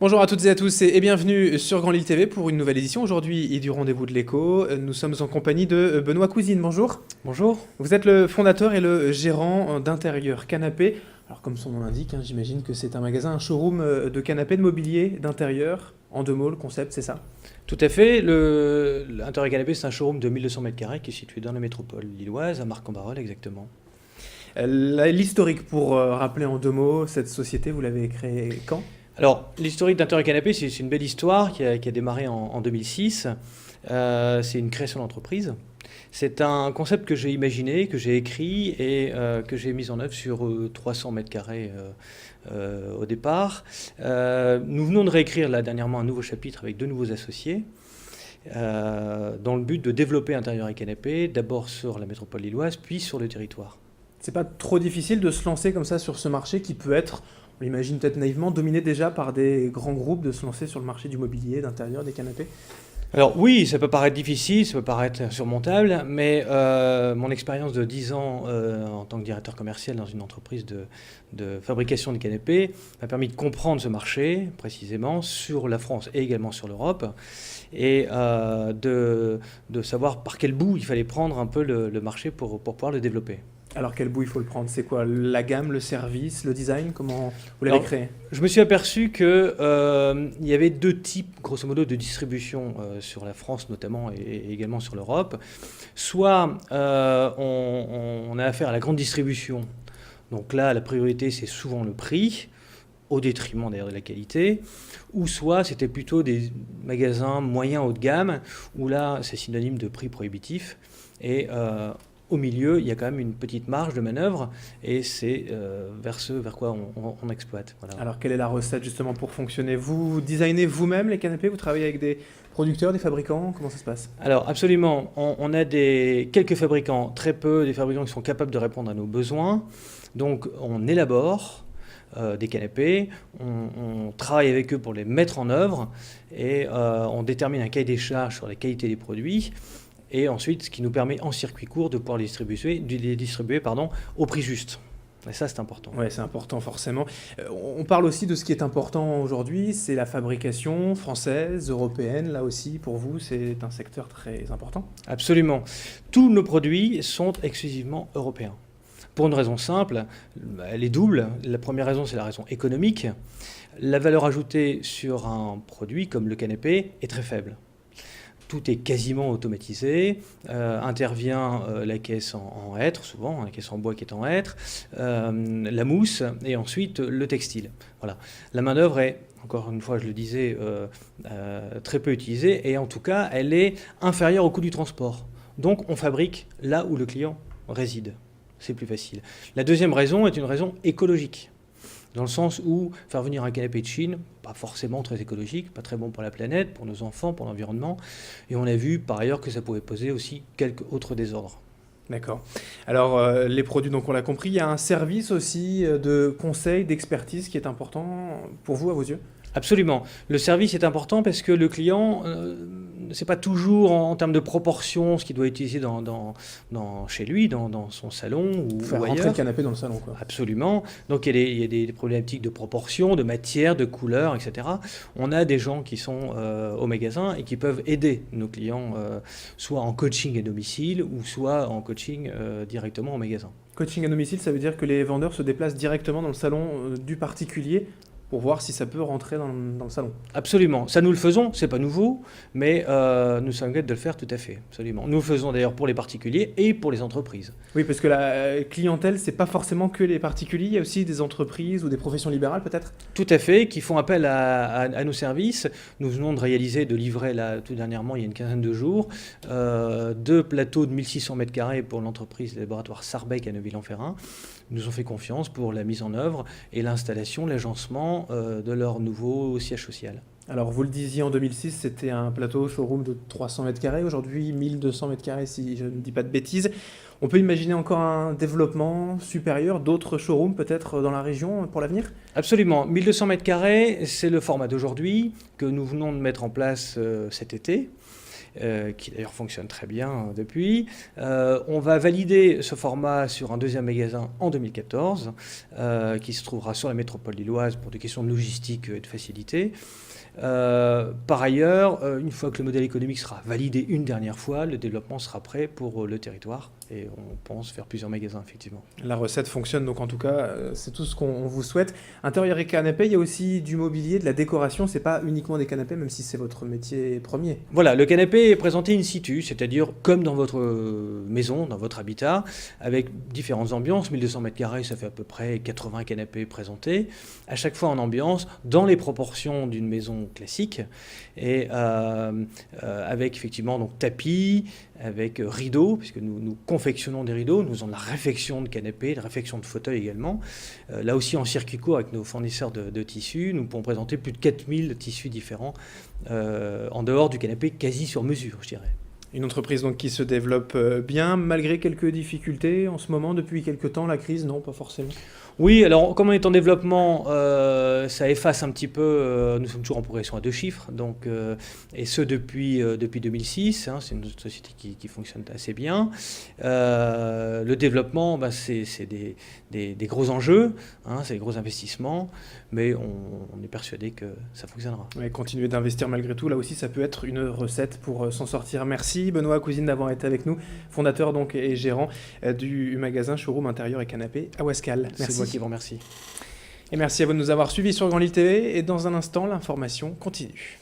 Bonjour à toutes et à tous et bienvenue sur Grand Lille TV pour une nouvelle édition aujourd'hui et du Rendez-vous de l'écho. Nous sommes en compagnie de Benoît Cousine, bonjour. Bonjour. Vous êtes le fondateur et le gérant d'Intérieur Canapé. Alors comme son nom l'indique, j'imagine que c'est un magasin, un showroom de canapés, de mobilier, d'intérieur, en deux mots, le concept c'est ça? Tout à fait. L'Intérieur Canapé, c'est un showroom de 1200 m² qui est situé dans la métropole lilloise, à Marc-en-Barœul exactement. L'historique pour rappeler en deux mots, cette société, vous l'avez créée quand? Alors, l'historique d'Intérieur Canapé, c'est une belle histoire qui a démarré en 2006. C'est une création d'entreprise. C'est un concept que j'ai imaginé, que j'ai écrit et que j'ai mis en œuvre sur 300 m² au départ. Nous venons de réécrire là dernièrement un nouveau chapitre avec deux nouveaux associés dans le but de développer Intérieur et Canapé, d'abord sur la métropole lilloise, puis sur le territoire. C'est pas trop difficile de se lancer comme ça sur ce marché qui peut être, on l'imagine peut-être naïvement, dominé déjà par des grands groupes, de se lancer sur le marché du mobilier, d'intérieur, des canapés? Alors oui, ça peut paraître difficile, ça peut paraître insurmontable, mais mon expérience de 10 ans en tant que directeur commercial dans une entreprise de fabrication de canapés m'a permis de comprendre ce marché précisément sur la France et également sur l'Europe et de savoir par quel bout il fallait prendre un peu le marché pour pouvoir le développer. Alors quel bout il faut le prendre? C'est quoi? La gamme, le service, le design? Comment vous l'avez créé? Je me suis aperçu qu'il y avait deux types, grosso modo, de distribution sur la France notamment et également sur l'Europe. Soit on a affaire à la grande distribution. Donc là, la priorité, c'est souvent le prix, au détriment d'ailleurs de la qualité. Ou soit c'était plutôt des magasins moyens haut de gamme, où là, c'est synonyme de prix prohibitif. Et au milieu, il y a quand même une petite marge de manœuvre et c'est vers quoi on exploite. Voilà. Alors quelle est la recette justement pour fonctionner? Vous designez vous-même les canapés? Vous travaillez avec des producteurs, des fabricants? Comment ça se passe? Alors absolument, on a quelques fabricants, très peu, des fabricants qui sont capables de répondre à nos besoins. Donc on élabore des canapés, on travaille avec eux pour les mettre en œuvre et on détermine un cahier des charges sur la qualité des produits. Et ensuite, ce qui nous permet en circuit court de pouvoir les distribuer au prix juste. Et ça, c'est important. Oui, c'est important forcément. On parle aussi de ce qui est important aujourd'hui, c'est la fabrication française, européenne. Là aussi, pour vous, c'est un secteur très important. Absolument. Tous nos produits sont exclusivement européens. Pour une raison simple, elle est double. La première raison, c'est la raison économique. La valeur ajoutée sur un produit comme le canapé est très faible. Tout est quasiment automatisé, intervient la caisse en hêtre, souvent, la caisse en bois qui est en hêtre, la mousse et ensuite le textile. Voilà. La main-d'œuvre est, encore une fois, je le disais, très peu utilisée et en tout cas, elle est inférieure au coût du transport. Donc, on fabrique là où le client réside. C'est plus facile. La deuxième raison est une raison écologique. Dans le sens où faire venir un canapé de Chine, pas forcément très écologique, pas très bon pour la planète, pour nos enfants, pour l'environnement. Et on a vu par ailleurs que ça pouvait poser aussi quelques autres désordres. D'accord. Alors les produits, donc on l'a compris, il y a un service aussi de conseil, d'expertise qui est important pour vous, à vos yeux? Absolument. Le service est important parce que le client, c'est pas toujours en termes de proportion ce qu'il doit utiliser chez lui, dans son salon ou Faire ailleurs. rentrer le canapé dans le salon, quoi. Absolument. Donc il y a des problématiques de proportion, de matière, de couleur, etc. On a des gens qui sont au magasin et qui peuvent aider nos clients, soit en coaching à domicile ou soit en coaching directement au magasin. Coaching à domicile, ça veut dire que les vendeurs se déplacent directement dans le salon du particulier pour voir si ça peut rentrer dans le salon. Absolument. Ça, nous le faisons, c'est pas nouveau, mais nous sommes capables de le faire tout à fait. Absolument. Nous le faisons d'ailleurs pour les particuliers et pour les entreprises. Oui, parce que la clientèle, c'est pas forcément que les particuliers, il y a aussi des entreprises ou des professions libérales peut-être? Tout à fait, qui font appel à nos services. Nous venons de livrer là, tout dernièrement, il y a une quinzaine de jours, deux plateaux de 1600 m² pour l'entreprise laboratoire Sarbec à Neuville-en-Ferrain. Ils nous ont fait confiance pour la mise en œuvre et l'installation, l'agencement de leur nouveau siège social. Alors vous le disiez, en 2006, c'était un plateau showroom de 300 m², aujourd'hui 1200 m² si je ne dis pas de bêtises. On peut imaginer encore un développement supérieur, d'autres showrooms peut-être dans la région pour l'avenir? Absolument. 1200 m², c'est le format d'aujourd'hui que nous venons de mettre en place cet été. qui d'ailleurs fonctionne très bien depuis. On va valider ce format sur un deuxième magasin en 2014, qui se trouvera sur la métropole lilloise pour des questions de logistique et de facilité. Par ailleurs, une fois que le modèle économique sera validé une dernière fois, le développement sera prêt pour le territoire et on pense faire plusieurs magasins effectivement. La recette fonctionne, donc en tout cas, c'est tout ce qu'on vous souhaite. Intérieur et canapé, il y a aussi du mobilier, de la décoration, c'est pas uniquement des canapés, même si c'est votre métier premier. Voilà, le canapé est présenté in situ, c'est-à-dire comme dans votre maison, dans votre habitat, avec différentes ambiances. 1200 m², ça fait à peu près 80 canapés présentés, à chaque fois en ambiance, dans les proportions d'une maison classique, et avec effectivement donc tapis, avec rideaux, puisque nous confectionnons des rideaux, nous faisons de la réfection de canapés, de la réfection de fauteuils également. Là aussi en circuit court avec nos fournisseurs de tissus, nous pouvons présenter plus de 4000 tissus différents en dehors du canapé quasi sur mesure, je dirais. Une entreprise donc qui se développe bien, malgré quelques difficultés en ce moment, depuis quelques temps, la crise, non, pas forcément. Oui, alors comme on est en développement, ça efface un petit peu, nous sommes toujours en progression à 2 chiffres, donc, et ce depuis 2006, hein, c'est une société qui fonctionne assez bien. Le développement, c'est des gros enjeux, hein, c'est des gros investissements, mais on est persuadé que ça fonctionnera. Ouais, continuer d'investir malgré tout, là aussi ça peut être une recette pour s'en sortir. Merci Benoît Cousine d'avoir été avec nous, fondateur donc et gérant du magasin Showroom Intérieur et Canapé à Ouascal. Merci. C'est moi qui vous remercie. Et merci à vous de nous avoir suivis sur Grand Lille TV. Et dans un instant, l'information continue.